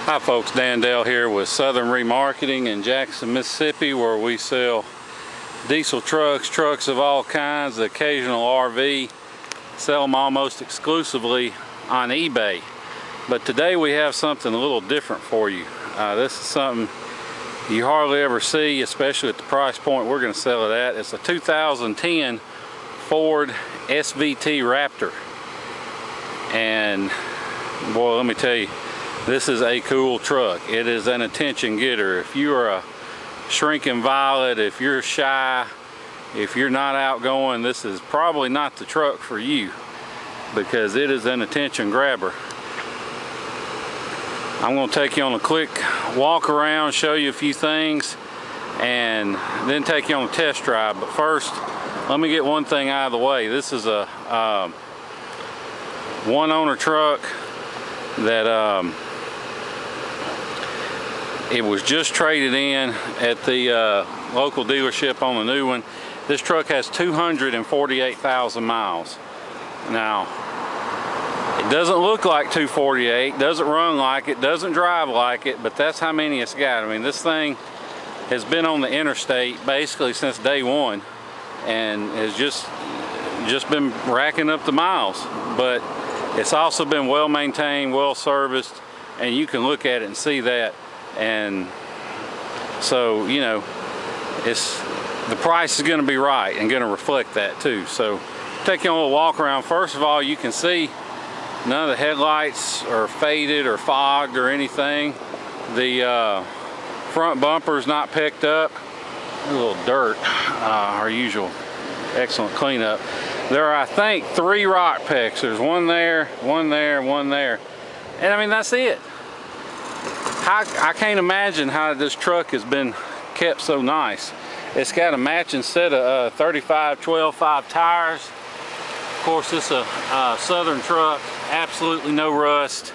Hi folks, Dan Dale here with Southern Remarketing in Jackson, Mississippi, where we sell diesel trucks, trucks of all kinds, the occasional RV. Sell them almost exclusively on eBay. But today we have something a little different for you. This is something you hardly ever see, especially at the price point we're going to sell it at. It's a 2010 Ford SVT Raptor. And boy, let me tell you, this is a cool truck. It is an attention getter. If you are a shrinking violet, if you're shy, if you're not outgoing, this is probably not the truck for you, because it is an attention grabber. I'm going to take you on a quick walk around, show you a few things, and then take you on a test drive. But first, let me get one thing out of the way. This is a one owner truck that it was just traded in at the local dealership on the new one. This truck has 248,000 miles. Now, it doesn't look like 248, doesn't run like it, doesn't drive like it, but that's how many it's got. I mean, this thing has been on the interstate basically since day one and has just been racking up the miles. But it's also been well maintained, well serviced, and you can look at it and see that. And so, you know, the price is going to be right and going to reflect that too. So take you on a little walk around. First of all, you can see none of the headlights are faded or fogged or anything. The front bumper is not picked up. A little dirt, our usual excellent cleanup. There are, I think, 3 rock pecks. There's one there, one there, one there. And I mean, that's it. I can't imagine how this truck has been kept so nice. It's got a matching set of 35 12.5 tires. Of course, this is a Southern truck, absolutely no rust.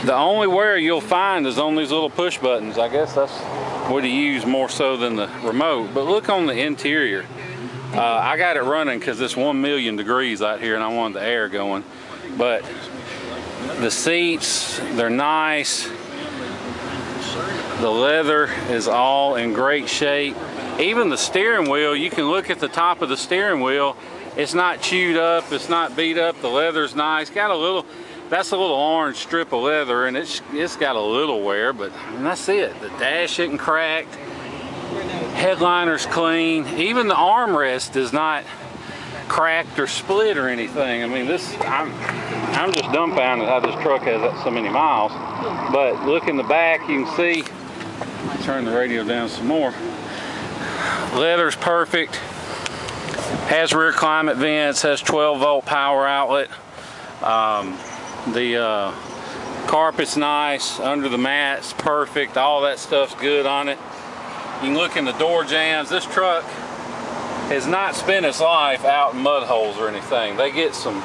The only wear you'll find is on these little push buttons. I guess that's what you use more so than the remote. But look on the interior. I got it running because it's 1,000,000 degrees out here and I wanted the air going. But the seats, they're nice. The leather is all in great shape. Even the steering wheel, you can look at the top of the steering wheel. It's not chewed up, it's not beat up. The leather's nice. Got a little, that's a little orange strip of leather, and it's got a little wear, but I mean, that's it. The dash isn't cracked. Headliner's clean. Even the armrest is not cracked or split or anything. I mean, this, I'm just dumbfounded how this truck has so many miles. But look in the back, you can see, turn the radio down some more. Leather's perfect. Has rear climate vents, has 12-volt power outlet. The carpet's nice, under the mat's perfect, all that stuff's good on it. You can look in the door jambs. This truck has not spent its life out in mud holes or anything. They get some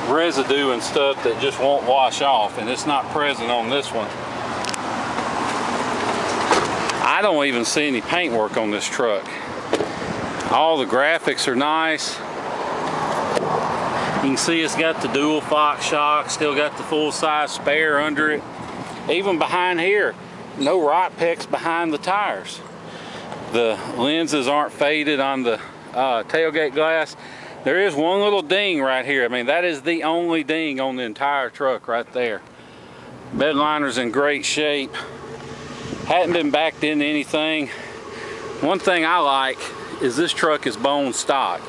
residue and stuff that just won't wash off, and it's not present on this one. I don't even see any paint work on this truck. All the graphics are nice. You can see it's got the dual Fox shocks, still got the full-size spare under it. Even behind here, no rot pecks behind the tires. The lenses aren't faded on the tailgate glass. There is one little ding right here. I mean, that is the only ding on the entire truck right there. Bed liner's in great shape. Hadn't been backed into anything. One thing I like is this truck is bone stock.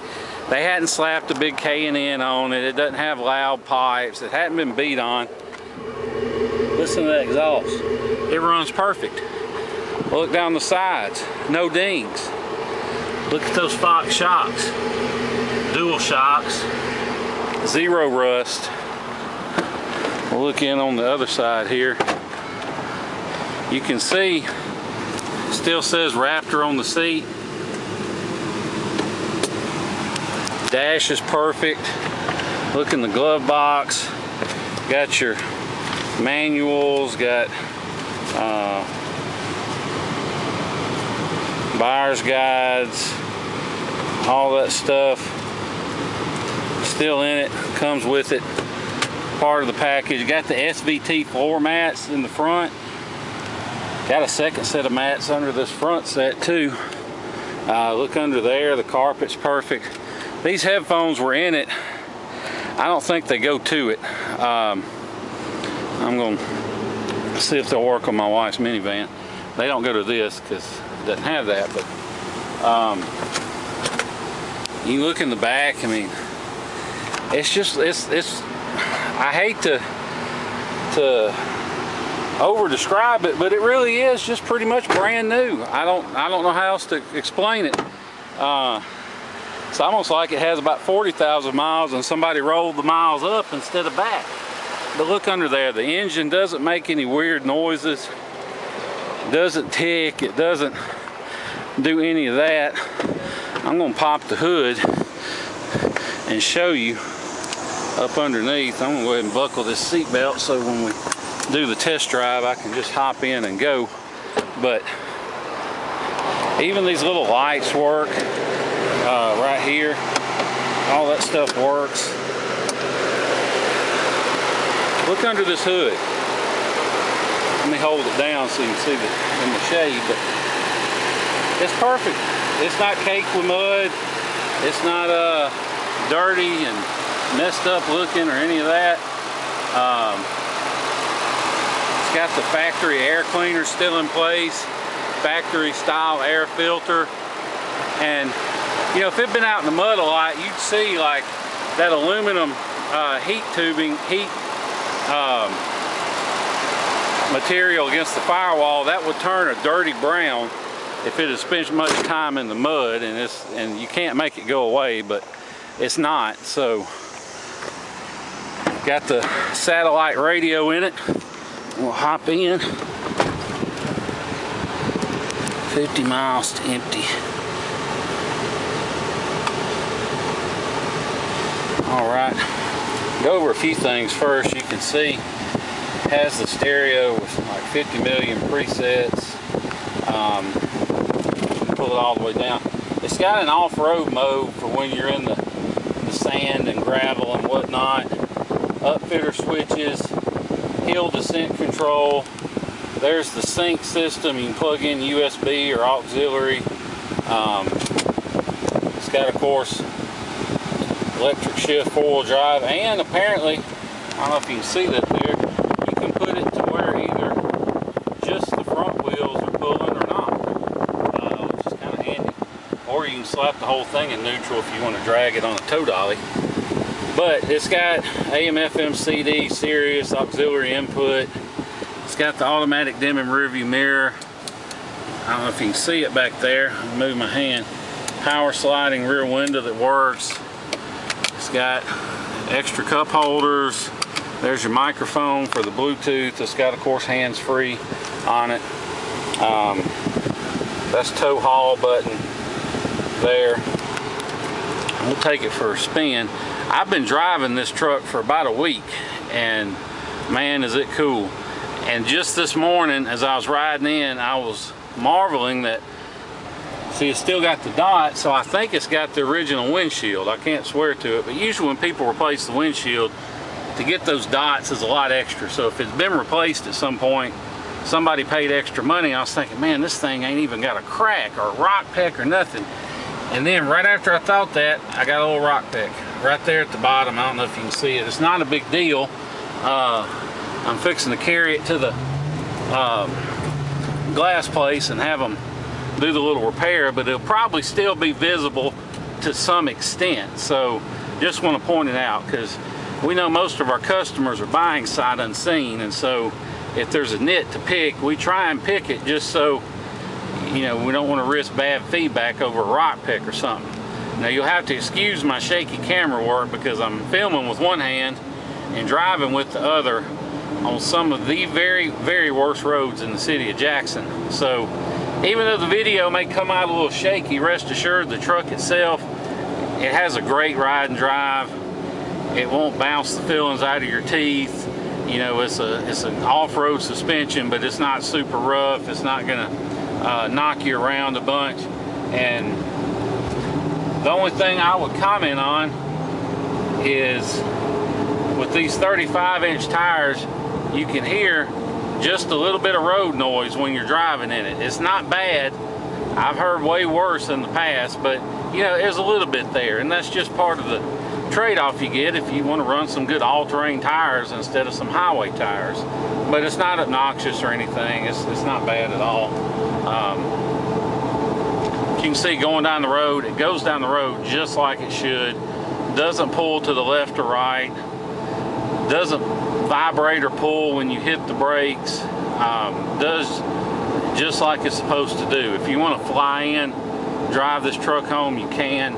They hadn't slapped a big K&N on it. It doesn't have loud pipes. It hadn't been beat on. Listen to that exhaust. It runs perfect. Look down the sides. No dings. Look at those Fox shocks. Dual shocks. Zero rust. We'll look in on the other side here. You can see, still says Raptor on the seat. Dash is perfect. Look in the glove box. Got your manuals, got buyer's guides, all that stuff still in it, comes with it. part of the package. Got the SVT floor mats in the front. Got a second set of mats under this front set too. Look under there, the carpet's perfect. These headphones were in it. I don't think they go to it. I'm gonna see if they'll work on my wife's minivan. They don't go to this because it doesn't have that, but you look in the back, I mean, it's just, I hate to over describe it, but it really is just pretty much brand new. I don't know how else to explain it. It's almost like it has about 40,000 miles and somebody rolled the miles up instead of back. But look under there, the engine doesn't make any weird noises. It doesn't tick, it doesn't do any of that. I'm gonna pop the hood and show you up underneath. I'm gonna go ahead and buckle this seat belt so when we do the test drive I can just hop in and go. But even these little lights work right here. All that stuff works. Look under this hood. Let me hold it down so you can see in the shade, but it's perfect. It's not caked with mud. It's not dirty and messed up looking or any of that. It's got the factory air cleaner still in place, factory style air filter, and you know, if it'd been out in the mud a lot, you'd see like that aluminum heat tubing, material against the firewall. That would turn a dirty brown if it had spent much time in the mud, and you can't make it go away, but it's not. So got the satellite radio in it. We'll hop in. 50 miles to empty. All right, go over a few things first. You can see it has the stereo with like 50 million presets. Pull it all the way down. It's got an off-road mode for when you're in the sand and gravel and whatnot. Upfitter switches, hill descent control. There's the sync system. You can plug in USB or auxiliary. It's got, of course, electric shift 4-wheel drive, and apparently, I don't know if you can see that there, you can put it to where either just the front wheels are pulling or not, which is kind of handy. Or you can slap the whole thing in neutral if you want to drag it on a tow dolly. But it's got AM, FM, CD, Sirius, auxiliary input. It's got the automatic dimming rearview mirror. I don't know if you can see it back there. I'll move my hand. Power sliding rear window that works. It's got extra cup holders. There's your microphone for the Bluetooth. It's got, of course, hands-free on it. That's tow haul button there. We'll take it for a spin. I've been driving this truck for about a week, and man, is it cool. And just this morning, as I was riding in, I was marveling that, see, it's still got the dot, so I think it's got the original windshield. I can't swear to it, but usually when people replace the windshield, to get those dots is a lot extra. So if it's been replaced at some point, somebody paid extra money. I was thinking, man, this thing ain't even got a crack or a rock peck or nothing. And then right after I thought that, I got a little rock peck right there at the bottom. I don't know if you can see it. It's not a big deal. I'm fixing to carry it to the glass place and have them do the little repair, but it'll probably still be visible to some extent. So just want to point it out, because we know most of our customers are buying sight unseen, and so if there's a nit to pick, we try and pick it just so, you know, we don't want to risk bad feedback over a rock pick or something. Now you'll have to excuse my shaky camera work because I'm filming with one hand and driving with the other on some of the very, very worst roads in the city of Jackson. So even though the video may come out a little shaky, rest assured the truck itself, it has a great ride and drive. It won't bounce the fillings out of your teeth. You know, it's an off-road suspension, but it's not super rough. It's not gonna knock you around a bunch. And the only thing I would comment on is with with these 35-inch tires, you can hear just a little bit of road noise when you're driving in it. It's not bad. I've heard way worse in the past, but you know, there's a little bit there, and that's just part of the trade-off you get if you want to run some good all-terrain tires instead of some highway tires. But it's not obnoxious or anything. It's not bad at all. You can see going down the road, it goes down the road just like it should. Doesn't pull to the left or right. Doesn't vibrate or pull when you hit the brakes. Does just like it's supposed to do. If you want to fly in, drive this truck home, you can.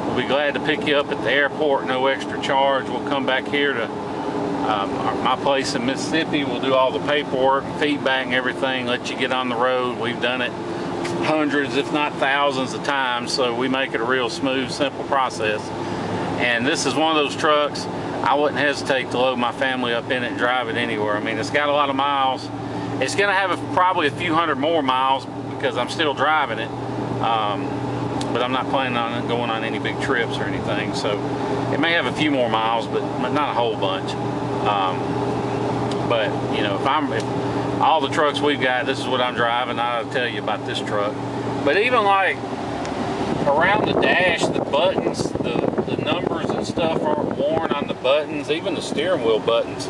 We'll be glad to pick you up at the airport, no extra charge. We'll come back here to my place in Mississippi. We'll do all the paperwork, feedback and everything, let you get on the road. We've done it hundreds, if not thousands of times, so we make it a real smooth, simple process. And this is one of those trucks, I wouldn't hesitate to load my family up in it and drive it anywhere. I mean, it's got a lot of miles. It's gonna have probably a few hundred more miles because I'm still driving it. But I'm not planning on it going on any big trips or anything. So it may have a few more miles, but not a whole bunch. But you know, if all the trucks we've got, this is what I'm driving, I'll tell you about this truck. But even like around the dash, the buttons, the numbers and stuff aren't worn on the buttons, even the steering wheel buttons.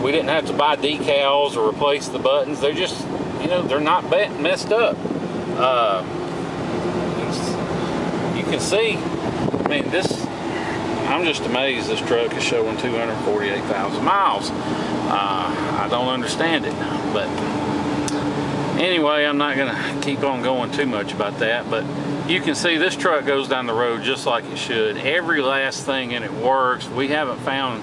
We didn't have to buy decals or replace the buttons. They're just, you know, they're not messed up. You can see, I mean, I'm just amazed this truck is showing 248,000 miles. I don't understand it, but anyway, I'm not gonna keep on going too much about that, but you can see this truck goes down the road just like it should. Every last thing in it works. We haven't found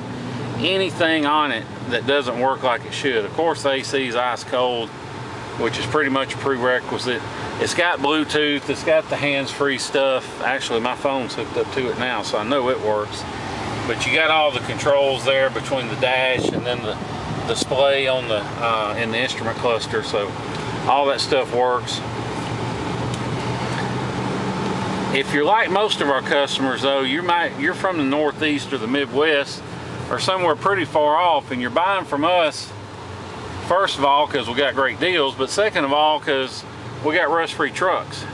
anything on it that doesn't work like it should. Of course, the AC is ice cold, which is pretty much a prerequisite. It's got Bluetooth, it's got the hands-free stuff. Actually, my phone's hooked up to it now, so I know it works. But you got all the controls there between the dash and then the display on the in the instrument cluster, so all that stuff works. If you're like most of our customers though, you're from the Northeast or the Midwest or somewhere pretty far off, and you're buying from us, first of all because we got great deals, but second of all because we got rust-free trucks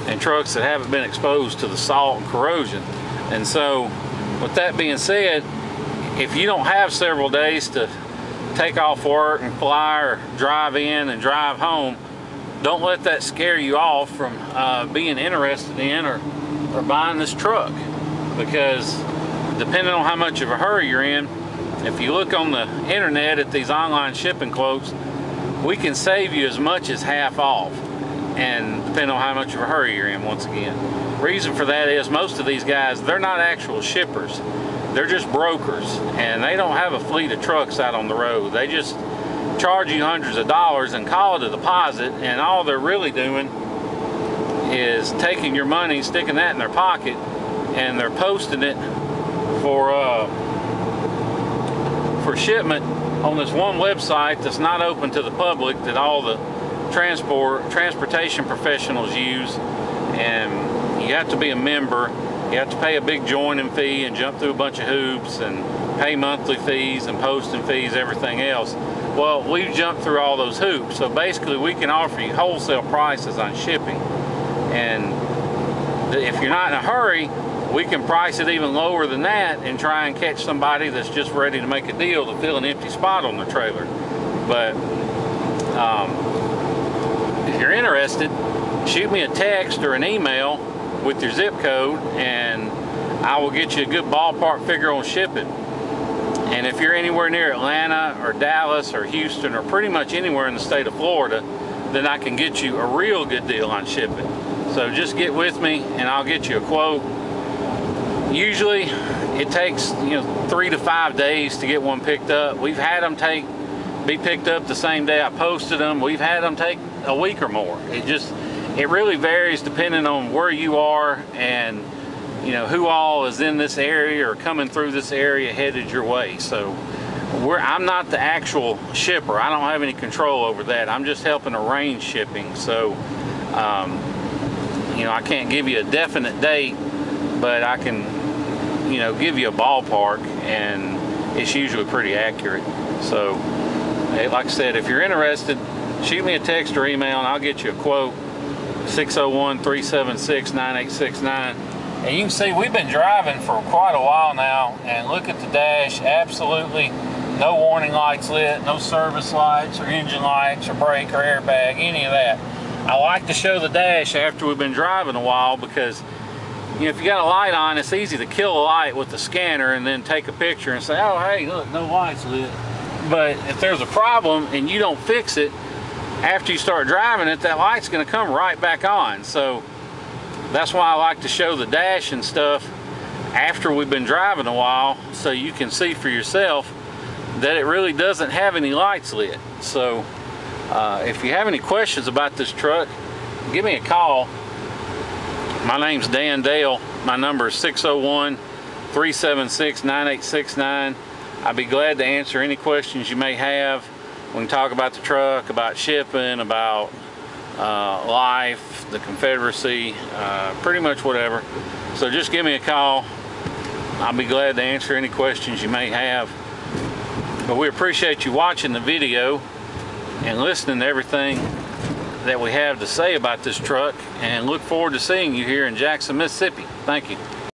and trucks that haven't been exposed to the salt and corrosion. And so with that being said, if you don't have several days to take off work and fly or drive in and drive home, don't let that scare you off from being interested in or buying this truck, because depending on how much of a hurry you're in, if you look on the internet at these online shipping quotes, we can save you as much as half off, and depending on how much of a hurry you're in. Once again, reason for that is most of these guys, they're not actual shippers, they're just brokers, and they don't have a fleet of trucks out on the road. They just charge you hundreds of dollars and call it a deposit, and all they're really doing is taking your money, sticking that in their pocket, and they're posting it for shipment on this one website that's not open to the public, that all the transportation professionals use. And you have to be a member, you have to pay a big joining fee and jump through a bunch of hoops and pay monthly fees and posting fees, everything else. Well, we've jumped through all those hoops, so basically we can offer you wholesale prices on shipping. And if you're not in a hurry, we can price it even lower than that and try and catch somebody that's just ready to make a deal to fill an empty spot on the trailer. But if you're interested, shoot me a text or an email with your zip code, and I will get you a good ballpark figure on shipping. And if you're anywhere near Atlanta or Dallas or Houston or pretty much anywhere in the state of Florida, then I can get you a real good deal on shipping. So just get with me and I'll get you a quote. Usually it takes 3 to 5 days to get one picked up. We've had them be picked up the same day I posted them. We've had them take a week or more. It really varies depending on where you are and who all is in this area or coming through this area headed your way. So I'm not the actual shipper. I don't have any control over that. I'm just helping arrange shipping. So I can't give you a definite date, but I can give you a ballpark. And it's usually pretty accurate. So, hey, like I said, if you're interested, shoot me a text or email and I'll get you a quote. 601-376-9869. And you can see we've been driving for quite a while now, and look at the dash. Absolutely no warning lights lit, no service lights or engine lights or brake or airbag, any of that. I like to show the dash after we've been driving a while because, you know, if you got a light on, it's easy to kill a light with the scanner and then take a picture and say, oh, hey, look, no lights lit. But if there's a problem and you don't fix it, after you start driving it, that light's going to come right back on. So that's why I like to show the dash and stuff after we've been driving a while, so you can see for yourself that it really doesn't have any lights lit. So if you have any questions about this truck, give me a call. My name's Dan Dale. My number is 601-376-9869. I'd be glad to answer any questions you may have. We can talk about the truck, about shipping, about life, the Confederacy, pretty much whatever. So just give me a call. I'll be glad to answer any questions you may have. But we appreciate you watching the video and listening to everything that we have to say about this truck, and look forward to seeing you here in Jackson, Mississippi. Thank you.